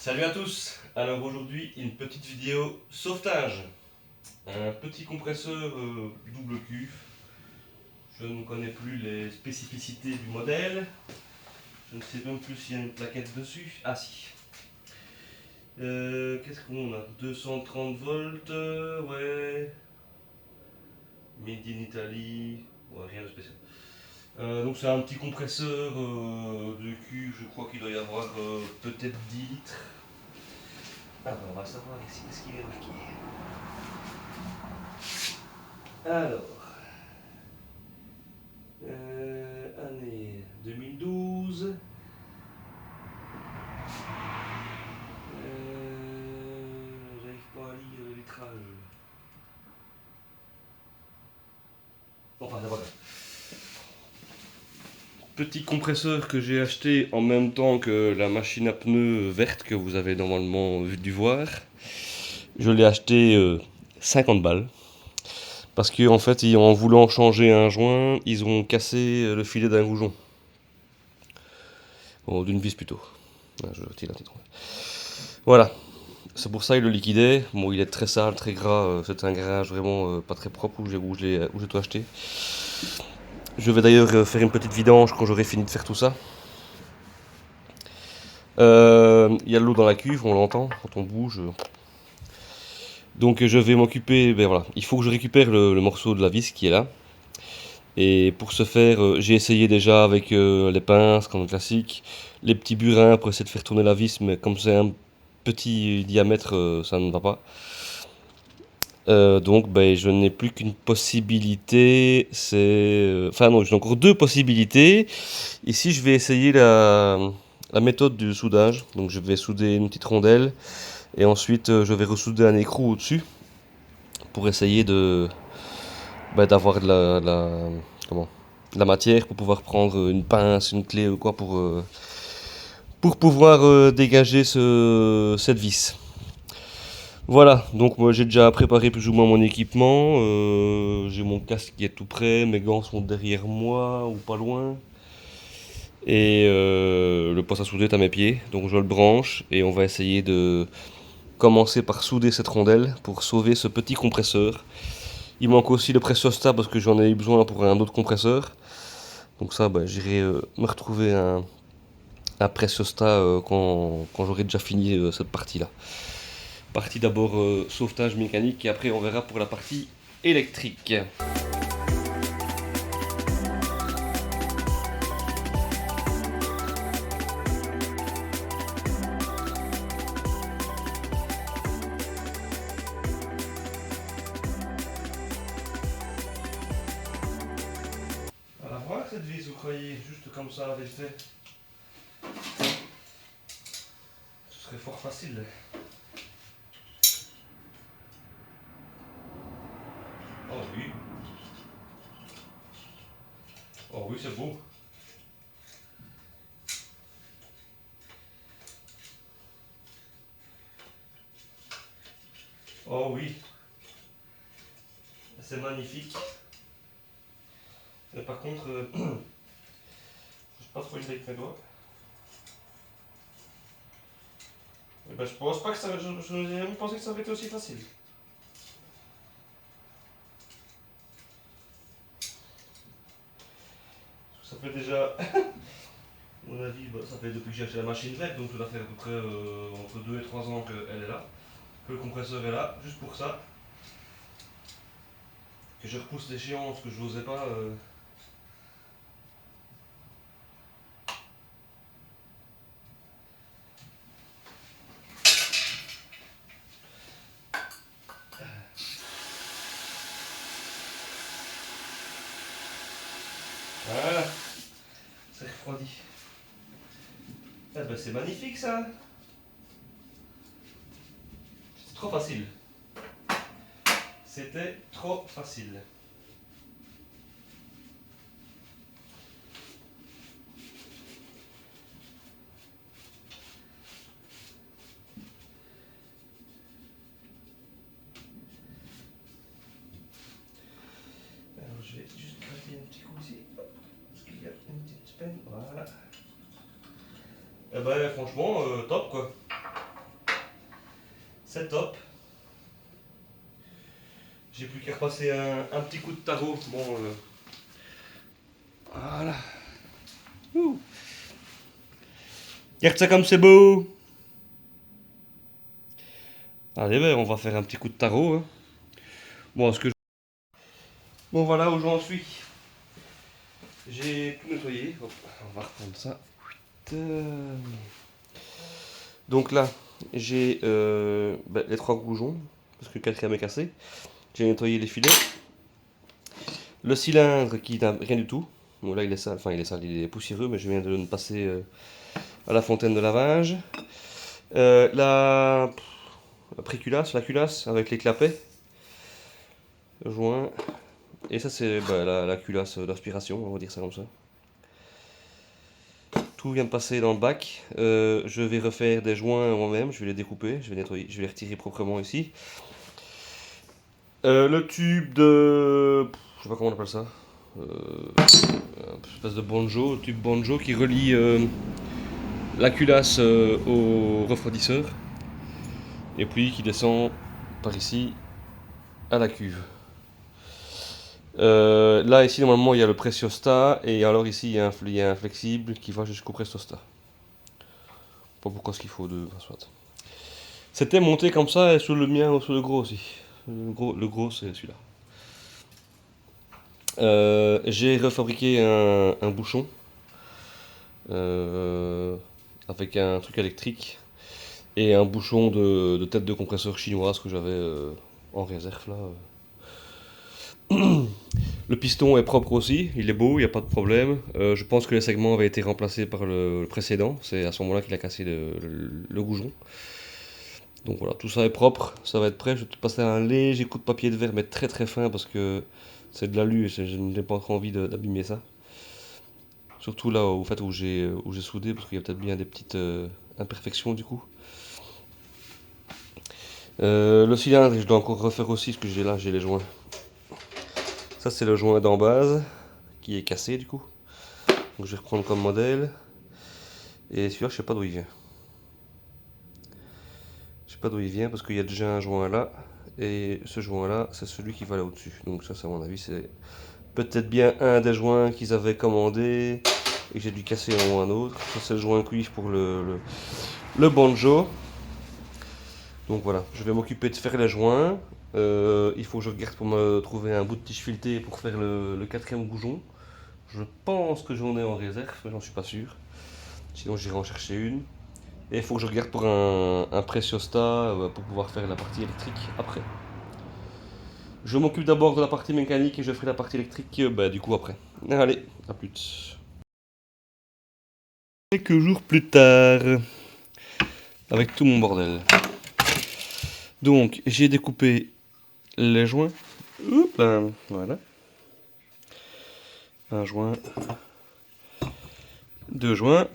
Salut à tous. Alors aujourd'hui une petite vidéo sauvetage. Un petit compresseur double cuve. Je ne connais plus les spécificités du modèle. Je ne sais même plus s'il y a une plaquette dessus. Ah si. Qu'est-ce qu'on a? 230 volts, ouais. Made in Italy. Ouais, rien de spécial. Donc c'est un petit compresseur de cuve, je crois qu'il doit y avoir peut-être 10 litres. Ah ben on va savoir ici ce qu'il est marqué. Alors, année 2012. J'arrive pas à lire le litrage. Enfin, c'est pas grave. Petit compresseur que j'ai acheté en même temps que la machine à pneus verte que vous avez normalement dû voir. Je l'ai acheté 50 balles. Parce qu'en fait, en voulant changer un joint, ils ont cassé le filet d'un goujon. Oh, d'une vis plutôt. Ah, je retire la tête. Voilà. C'est pour ça qu'il le liquidait. Bon, il est très sale, très gras. C'est un garage vraiment pas très propre où j'ai tout acheté. Je vais d'ailleurs faire une petite vidange quand j'aurai fini de faire tout ça. Il y a de l'eau dans la cuve, on l'entend quand on bouge. Donc je vais m'occuper, ben voilà, il faut que je récupère le morceau de la vis qui est là. Et pour ce faire, j'ai essayé déjà avec les pinces, comme classique, les petits burins pour essayer de faire tourner la vis, mais comme c'est un petit diamètre, ça ne va pas. Donc ben, je n'ai plus qu'une possibilité, c'est... Enfin non, j'ai encore deux possibilités. Ici je vais essayer la méthode du soudage. Donc je vais souder une petite rondelle et ensuite je vais ressouder un écrou au-dessus pour essayer d'avoir comment, de la matière pour pouvoir prendre une pince, une clé ou quoi pour pouvoir dégager cette vis. Voilà, donc moi j'ai déjà préparé plus ou moins mon équipement. J'ai mon casque qui est tout prêt, mes gants sont derrière moi ou pas loin. Et le poste à souder est à mes pieds, donc je le branche et on va essayer de commencer par souder cette rondelle pour sauver ce petit compresseur. Il manque aussi le pressostat parce que j'en ai eu besoin pour un autre compresseur. Donc ça, bah, j'irai me retrouver un pressostat quand j'aurai déjà fini cette partie-là. Partie d'abord sauvetage mécanique et après on verra pour la partie électrique. À la voir cette vis, vous croyez, juste comme ça avec fait. Ce serait fort facile. Oh oui. Oh oui, c'est beau. Oh oui. C'est magnifique. Mais par contre, je ne sais pas trop une avec mes doigts. Eh ben, je pense pas que ça. Je n'ai même pensé que ça avait été aussi facile. Ça fait déjà, à mon avis, bah, ça fait depuis que j'ai acheté la machine verte, donc ça doit faire à peu près entre 2 et 3 ans qu'elle est là. Que le compresseur est là, juste pour ça. Que je repousse l'échéance, que je n'osais pas. Voilà, c'est refroidi. Eh ben c'est magnifique ça. C'est trop facile. C'était trop facile. Alors je vais juste gratter un petit coup ici. Parce qu'il y a une petite peine. Voilà. Eh ben franchement, top quoi. C'est top. J'ai plus qu'à repasser un petit coup de tarot. Bon, voilà. Ouh. Regarde ça comme c'est beau. Allez, ben, on va faire un petit coup de tarot. Hein. Bon, bon, voilà où j'en suis. J'ai tout nettoyé. Hop, on va reprendre ça. Donc là, j'ai les 3 goujons, parce que le quatrième est cassé. J'ai nettoyé les filets. Le cylindre qui n'a rien du tout. Bon là il est sale, enfin il est poussiéreux, mais je viens de le passer à la fontaine de lavage. La culasse avec les clapets, le joint. Et ça c'est la culasse d'aspiration, on va dire ça comme ça. Tout vient de passer dans le bac. Je vais refaire des joints moi-même, je vais les découper, je vais nettoyer, je vais les retirer proprement ici. Le tube de... Je sais pas comment on appelle ça. Une espèce de banjo, le tube banjo qui relie la culasse au refroidisseur. Et puis qui descend par ici à la cuve. Là, ici, normalement, il y a le pressiostat. Et alors ici, il y a un flexible qui va jusqu'au pressiostat. Pas pourquoi ce qu'il faut de... Enfin, soit. C'était monté comme ça et sur le mien ou sur le gros aussi. Le gros c'est celui-là. J'ai refabriqué un bouchon avec un truc électrique et un bouchon de tête de compresseur chinoise que j'avais en réserve là. Le piston est propre aussi, il est beau, il n'y a pas de problème. Je pense que les segments avaient été remplacés par le précédent, c'est à ce moment-là qu'il a cassé le goujon. Donc voilà, tout ça est propre, ça va être prêt. Je vais te passer un léger coup de papier de verre, mais très très fin parce que c'est de l'alu et je n'ai pas trop envie d'abîmer ça. Surtout là au fait où j'ai soudé, parce qu'il y a peut-être bien des petites imperfections du coup. Le cylindre, je dois encore refaire aussi ce que j'ai là, j'ai les joints. Ça c'est le joint d'en base qui est cassé du coup. Donc je vais reprendre comme modèle. Et celui-là, je sais pas d'où il vient. Je sais pas d'où il vient parce qu'il y a déjà un joint là. Et ce joint là, c'est celui qui va là au-dessus. Donc ça, à mon avis, c'est peut-être bien un des joints qu'ils avaient commandé et que j'ai dû casser un ou un autre. Ça, c'est le joint cuivre pour le banjo. Donc voilà, je vais m'occuper de faire les joints. Il faut que je regarde pour me trouver un bout de tige filetée pour faire le quatrième goujon. Je pense que j'en ai en réserve, mais j'en suis pas sûr. Sinon, j'irai en chercher une. Et il faut que je regarde pour un pressiostat pour pouvoir faire la partie électrique après. Je m'occupe d'abord de la partie mécanique et je ferai la partie électrique du coup après. Allez, à plus. Quelques jours plus tard, avec tout mon bordel. Donc, j'ai découpé les joints. Oups, voilà. Un joint, deux joints.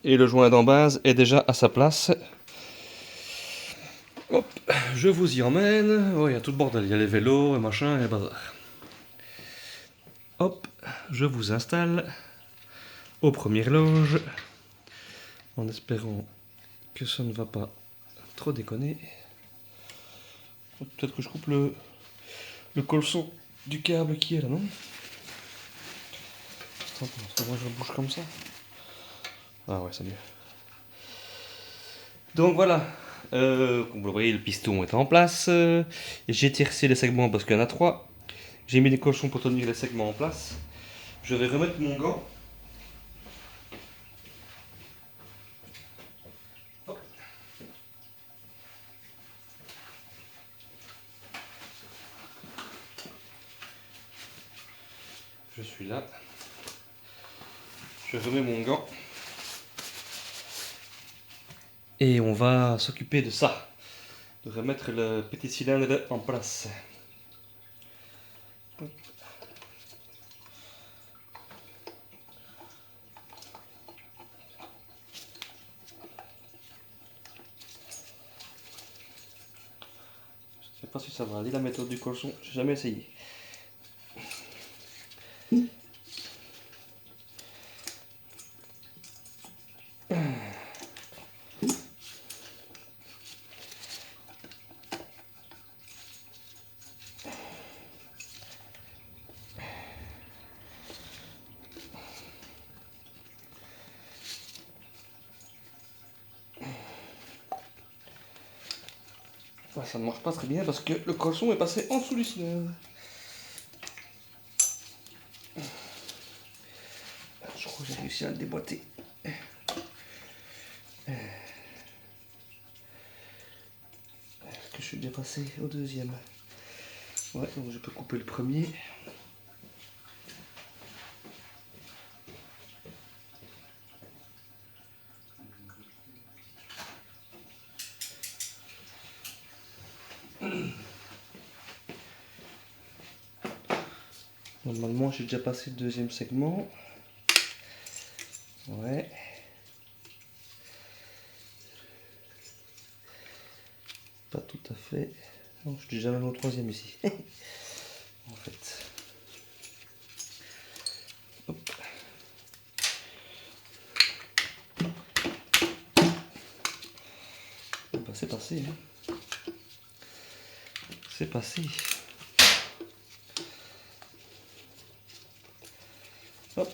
Et le joint d'en base est déjà à sa place. Hop, je vous y emmène. Oh, il y a tout le bordel. Il y a les vélos, et machin, et le bazar. Hop, je vous installe aux premières loges. En espérant que ça ne va pas trop déconner. Peut-être que je coupe le colson du câble qui est là, non? Attends, moi je bouge comme ça. Ah ouais, c'est mieux. Donc voilà, comme vous le voyez, le piston est en place. J'ai tiercé les segments parce qu'il y en a 3. J'ai mis des colsons pour tenir les segments en place. Je vais remettre mon gant. Hop. Je suis là. Je remets mon gant. Et on va s'occuper de ça. De remettre le petit cylindre en place. Je sais pas si ça va aller la méthode du colson, j'ai jamais essayé. Ouais, ça ne marche pas très bien parce que le caleçon est passé en dessous du cylindre. Je crois que j'ai réussi à le déboîter. Est-ce que je suis déjà passé au deuxième? Ouais, donc je peux couper le premier. Normalement, j'ai déjà passé le deuxième segment. Ouais. Pas tout à fait. Non, je suis déjà même au troisième ici. En fait. Hop. Bah, c'est passé. Hein. C'est passé. Hop.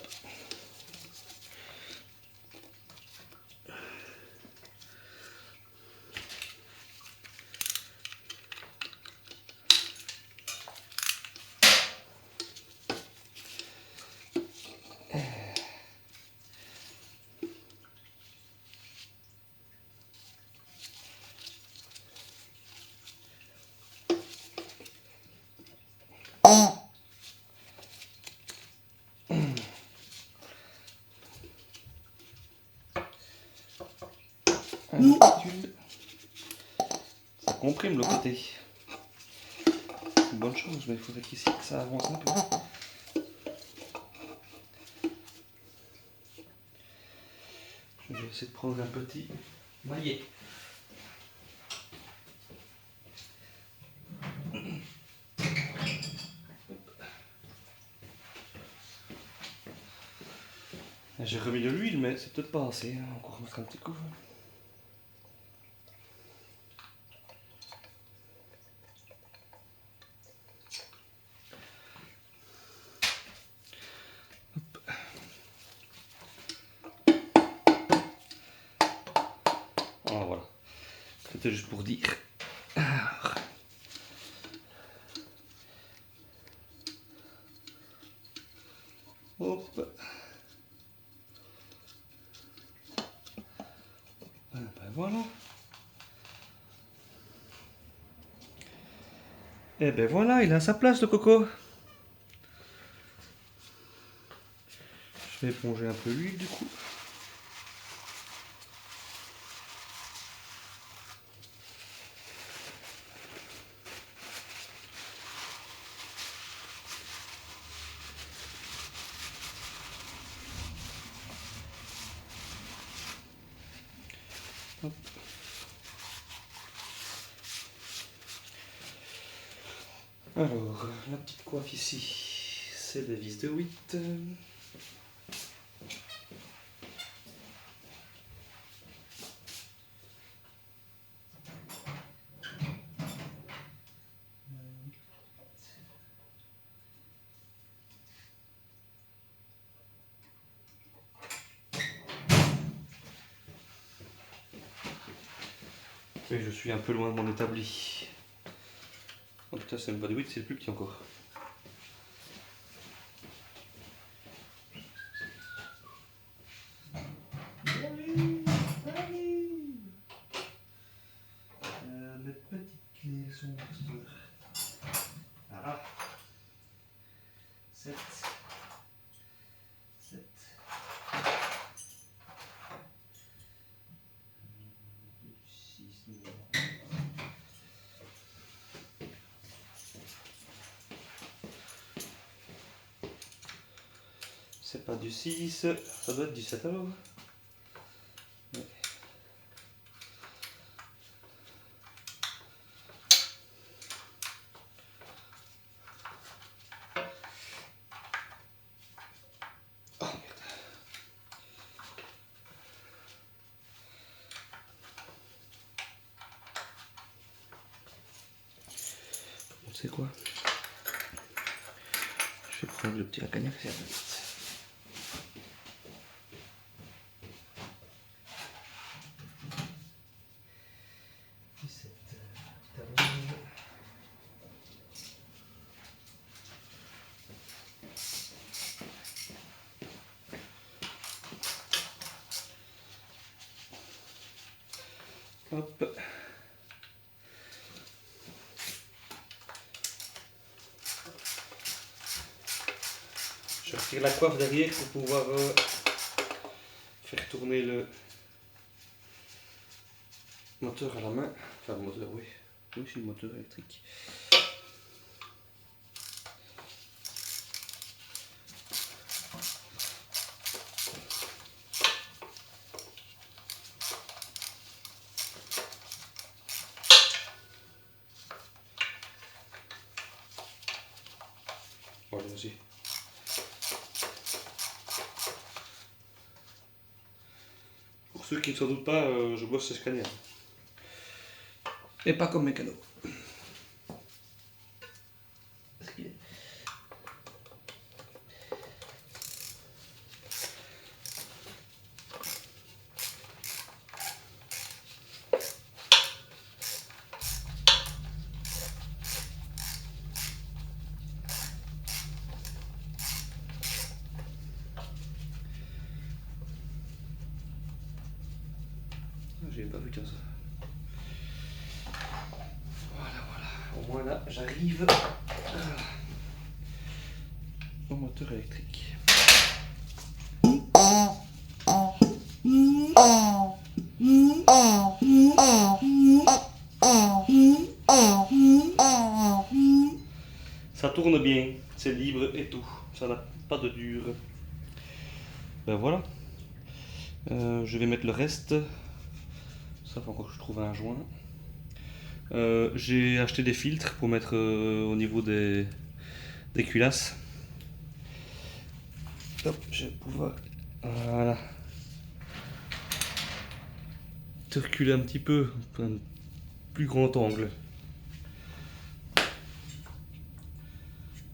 Ça comprime le côté. C'est une bonne chose, mais il faudrait qu'ici ça avance un peu. Je vais essayer de prendre un petit maillet. J'ai remis de l'huile, mais c'est peut-être pas assez. Hein. Encore mettre un petit coup. Ah, voilà. C'était juste pour dire. Alors. Hop. Ben voilà. Et ben voilà, il a sa place le coco. Je vais éponger un peu l'huile du coup. Hop. Alors, la petite coiffe ici, c'est des vis de 8. Et je suis un peu loin de mon établi. Oh putain, c'est une bonne 8, c'est le plus petit encore. Mes petites clés sont ah. 7. 7. C'est pas du 6, ça doit être du 7 alors. Ouais. Oh merde. On sait quoi? Je vais prendre le petit cagnac, c'est vite. Hop. Je retire la coiffe derrière pour pouvoir faire tourner le moteur à la main. Enfin, le moteur, oui. Oui, c'est le moteur électrique. Voilà, vas-y. Pour ceux qui ne s'en doutent pas, je bosse chez Scania. Et pas comme mécano. J'avais pas vu comme ça. Voilà. Au moins là, j'arrive au moteur électrique. Ça tourne bien, c'est libre et tout. Ça n'a pas de dur. Ben voilà. Je vais mettre le reste. Ça faut encore que je trouve un joint. J'ai acheté des filtres pour mettre au niveau des culasses. Hop, je vais pouvoir. Voilà. Te reculer un petit peu, un plus grand angle.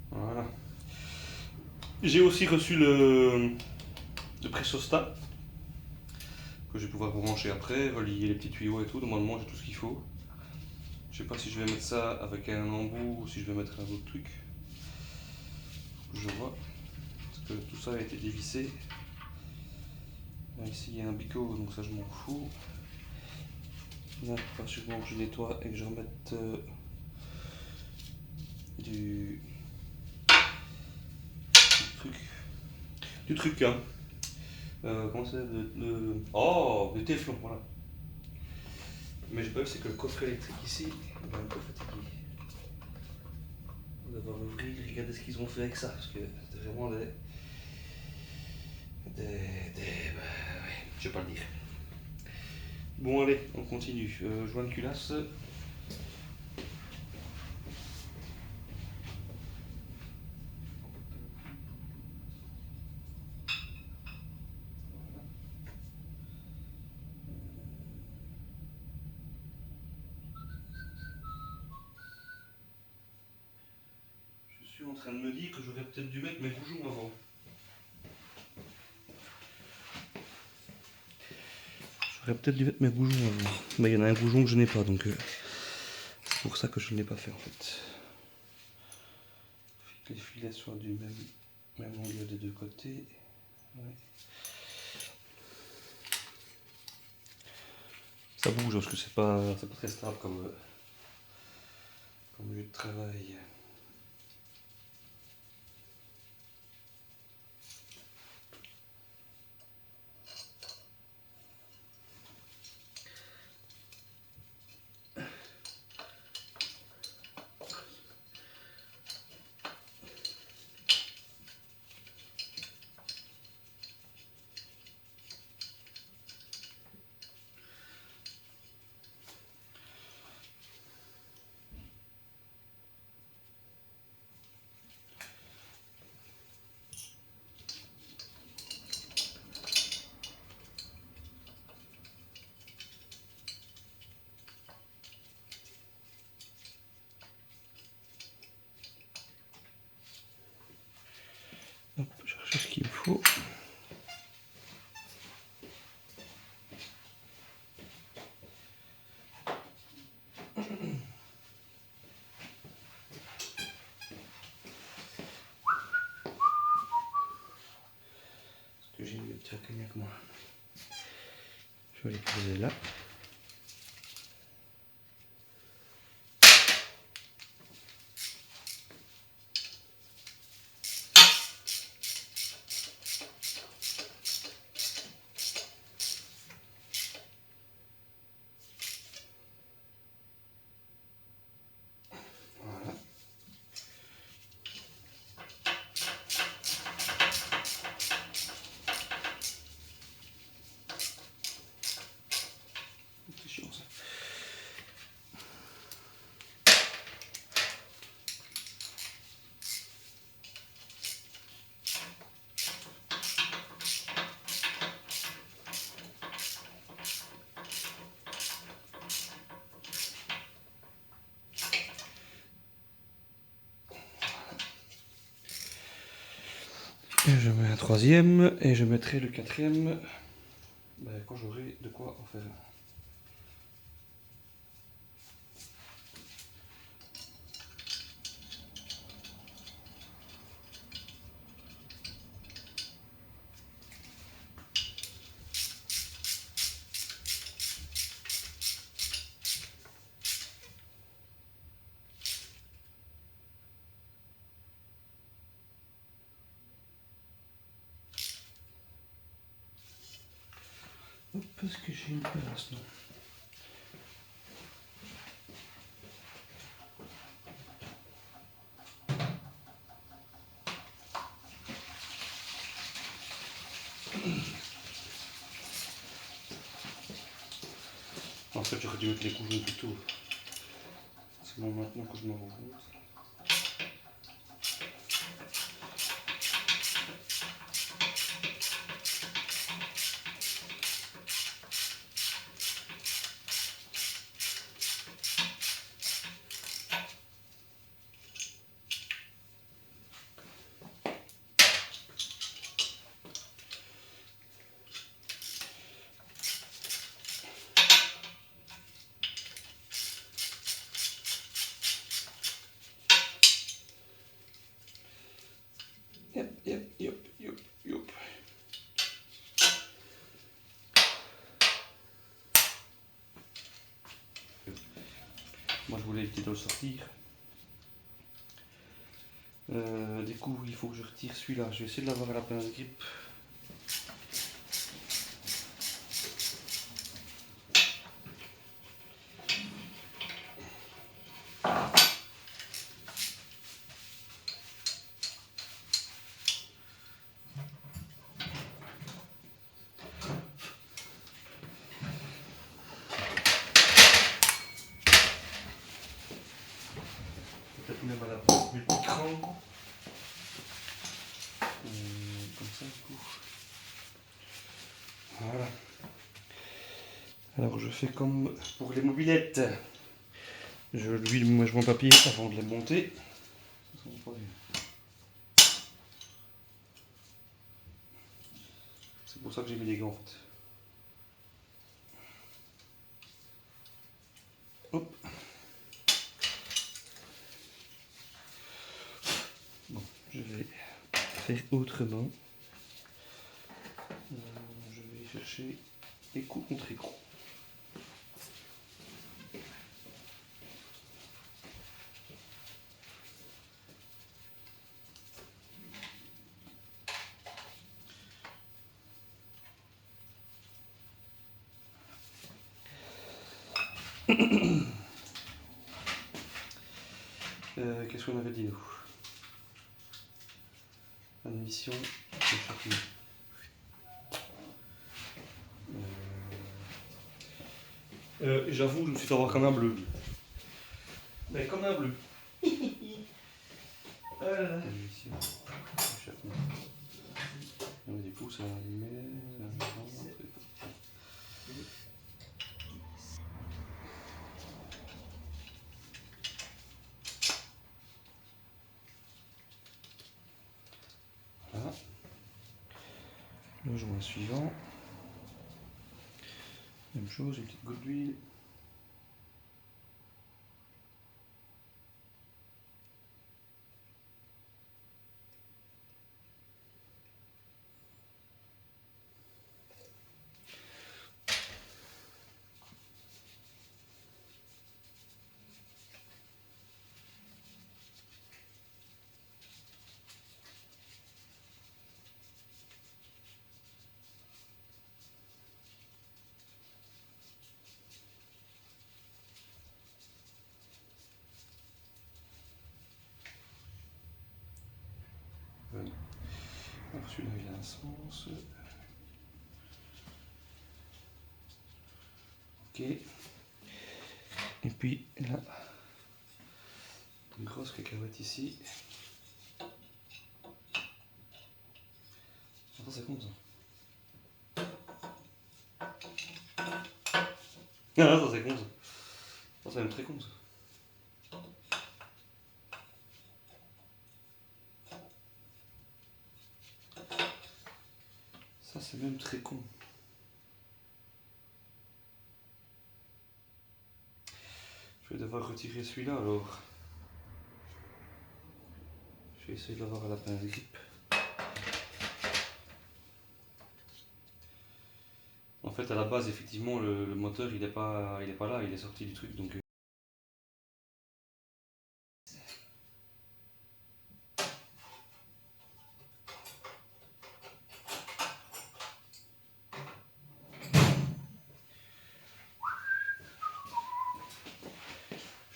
Voilà. J'ai aussi reçu le pressostat que je vais pouvoir brancher après, relier les petits tuyaux et tout. Normalement, j'ai tout ce qu'il faut. Je sais pas si je vais mettre ça avec un embout ou si je vais mettre un autre truc. Je vois. Parce que tout ça a été dévissé. Là, ici, il y a un bico, donc ça, je m'en fous. Là, il faut sûrement que je nettoie et que je remette du truc, hein. Comment c'est Oh, du téflon, voilà. Mais le problème, c'est que le coffre électrique ici, il est un peu fatigué. On va devoir l'ouvrir, regarder ce qu'ils ont fait avec ça, parce que c'est vraiment ouais, je vais pas le dire. Bon, allez, on continue. Joint de culasse. Je suis en train de me dire que j'aurais peut-être dû mettre mes boujons avant. J'aurais peut-être dû mettre mes boujons avant. Mais il y en a un boujon que je n'ai pas, donc c'est pour ça que je ne l'ai pas fait en fait. Il faut que les filets soient du même longueur des deux côtés. Ouais. Ça bouge parce que c'est pas très stable comme lieu de travail. Hop, je cherche ce qu'il me faut. J'ai mis le petit cognac moi. Je vais les poser là. Et je mets un troisième et je mettrai le quatrième quand j'aurai de quoi en faire un. Parce que j'ai une place, non. En fait, j'aurais dû mettre les couvents plus tôt. C'est bon maintenant que je me rends compte. Yop. Moi je voulais éviter de le sortir. Du coup, il faut que je retire celui-là. Je vais essayer de l'avoir à la pince grip. Peut-être même à la pince multicran. Comme ça, du coup. Voilà. Alors je fais comme pour les mobilettes. Je l'huile moi je mon papier avant de les monter. C'est pour ça que j'ai mis des gants en fait. Hop. Bon, je vais faire autrement. Je vais chercher écrou contre écrou. Qu'est-ce qu'on avait dit nous? Admission de chacune. J'avoue, je me suis fait avoir comme un bleu. Mais comme un bleu. Admission de chacune. Du coup, ça met. Voilà. Le joint suivant. Même chose, une petite goutte d'huile. Alors celui-là il a un sens. Ok. Et puis là, une grosse cacahuète ici. Attends, c'est con ça. Ah, ça c'est con ça. Ça c'est même très con ça. Ça c'est même très con. Je vais devoir retirer celui-là alors. Je vais essayer de l'avoir à la pince grip. En fait, à la base, effectivement, le moteur il est pas là, il est sorti du truc donc.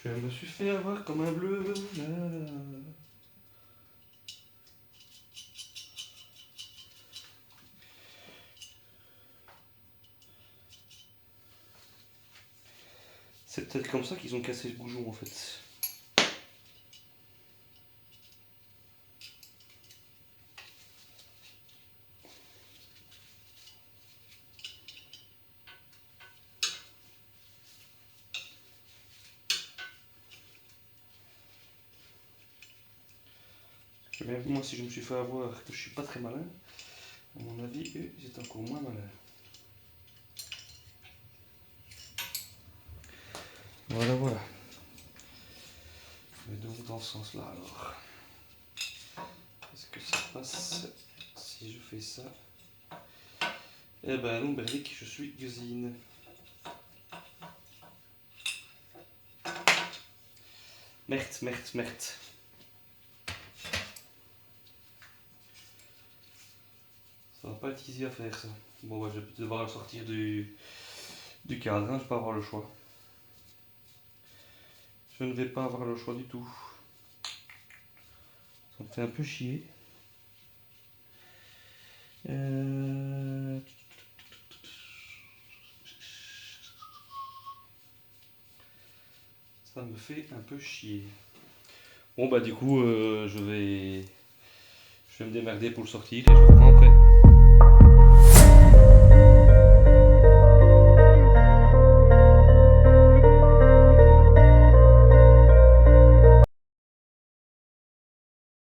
Je me suis fait avoir comme un bleu. Là, là. C'est peut-être comme ça qu'ils ont cassé le bouchon en fait. Même moi, si je me suis fait avoir que je suis pas très malin, à mon avis, eux, ils étaient encore moins malins. Voilà, voilà. Mais donc dans ce sens-là, alors. Est-ce que ça passe si je fais ça? Eh ben non, Berlic, je suis usine. Merde. Ça va pas être easy à faire ça. Bon, bah, je vais peut-être devoir le sortir du cadre, hein, je vais pas avoir le choix. Je ne vais pas avoir le choix du tout. Ça me fait un peu chier. Ça me fait un peu chier. Bon bah du coup je vais me démerder pour le sortir et je reprends.